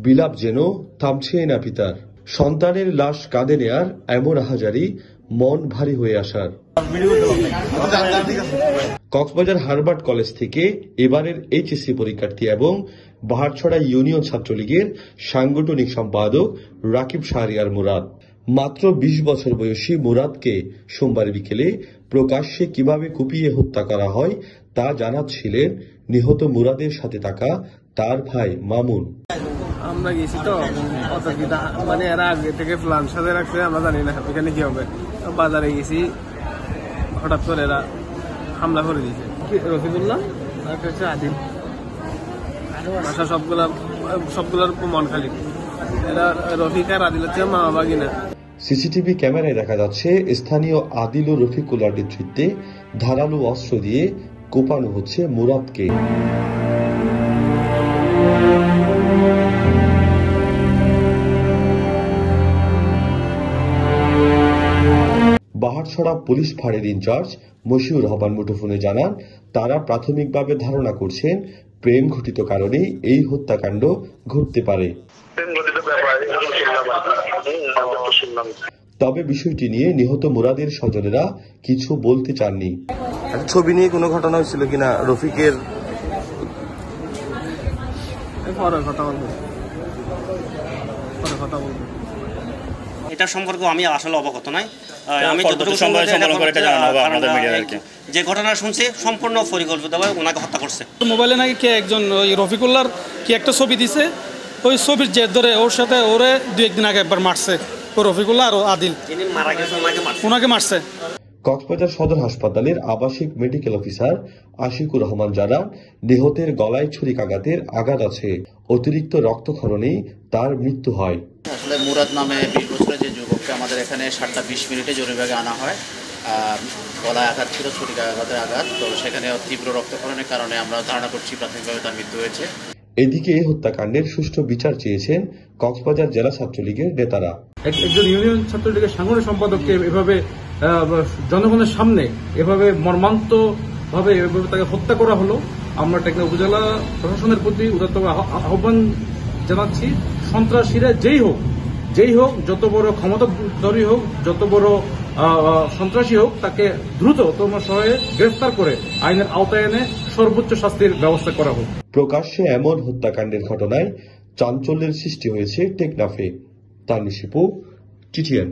বিলাপ যেন থামছে না পিতার। সন্তানের লাশ কাঁধে নেয়ার এমন আহাজারি মন ভারী হয়ে আসার। কক্সবাজার হারবার্ট কলেজ থেকে এবারের এইচএসসি পরীক্ষার্থী এবং বাহারছড়া ইউনিয়ন ছাত্রলীগের সাংগঠনিক সম্পাদক রাকিব শাহরিয়ার মুরাদ। মাত্র ২০ বছর বয়সী মুরাদকে সোমবার বিকেলে প্রকাশ্যে কিভাবে কুপিয়ে হত্যা করা হয় তা জানাচ্ছিলেন নিহত মুরাদের সাথে থাকা তার ভাই মামুন। আমরা গেছি তো মানে এরা আগে থেকে প্ল্যান সাথে রাখছে, আমরা জানি না এখানে কি হবে। বাজারে গেছি, হঠাৎ করে এরা হামলা করে দিয়েছে। রফিকুল্লাহ হচ্ছে আদিল, বাসা সবগুলোর মন খালি। এরা রফিক আর আদিল হচ্ছে মা বাবা কিনা। সিসিটিভি ক্যামেরায় দেখা যাচ্ছে স্থানীয় আদিল ও রফিকুল্লাহর নেতৃত্বে ধারালো অস্ত্র দিয়ে কোপানো হচ্ছে মুরাদকে। বাহারছড়া পুলিশ ফাঁড়ির ইনচার্জ মশিউর রহমান মুঠোফোনে জানান, তারা প্রাথমিকভাবে ধারণা করছেন প্রেম ঘটিত কারণেই এই হত্যাকাণ্ড ঘটতে পারে। তবে বিষয়টি নিয়ে নিহত মুরাদের স্বজনেরা কিছু বলতে চাননি। ছবি নিয়ে কোনো ঘটনা হয়েছিল কিনা রফিকের? এটা সম্পর্কে আমি আসলে অবগত নই। আমি যতটুকু যে ঘটনা শুনছি সম্পূর্ণ পরিকল্পিতভাবে ওনাকে হত্যা করছে। মোবাইলে নাকি কে একজন ওই রফিকুল্লাহর কি একটা ছবি দিছে, ওই ছবির জের ধরে ওর সাথে ওরে 2-1 দিন আগে একবার মারছে রফিকুল্লাহ আর আদিল, ওনাকে মারছে। কক্সবাজার সদর হাসপাতালের আবাসিক মেডিকেল অফিসার আশিকুর রহমান জানান, নিহতের গলায় ছুরিকাঘাতের আঘাত আছে, অতিরিক্ত রক্তক্ষরণেই তার মৃত্যু হয়। আসলে মুরাদ নামে 20 বছরের যে যুবককে আমাদের এখানে 7টা 20 মিনিটে জরুরিভাবে আনা হয়। গলায় আঘাত ছিল, ছুরিকাঘাতের আঘাত। তো সেখানে তীব্র রক্তক্ষরণের কারণে আমরা ধারণা করছি প্রাথমিকভাবে তার মৃত্যু হয়েছে। এদিকে এই হত্যাকাণ্ডের সুষ্ঠু বিচার চেয়েছেন কক্সবাজার জেলা ছাত্রলীগের নেতারা। একজন ইউনিয়ন ছাত্রলীগের সাংগঠনিক সম্পাদককে এভাবে জনগণের সামনে এভাবে মর্মান্তভাবে তাকে হত্যা করা হলো। আমরা টেকনাফ উপজেলা প্রশাসনের প্রতি উদাত্ত আহ্বান জানাচ্ছি, সন্ত্রাসীরা যেই হোক, যত বড় ক্ষমতাধরী হোক, যত বড় সন্ত্রাসী হোক, তাকে দ্রুততম সময়ে গ্রেফতার করে আইনের আওতায় এনে সর্বোচ্চ শাস্তির ব্যবস্থা করা হোক। প্রকাশ্যে এমন হত্যাকাণ্ডের ঘটনায় চাঞ্চল্যের সৃষ্টি হয়েছে টেকনাফে। তানিশিপু, টিটিএন।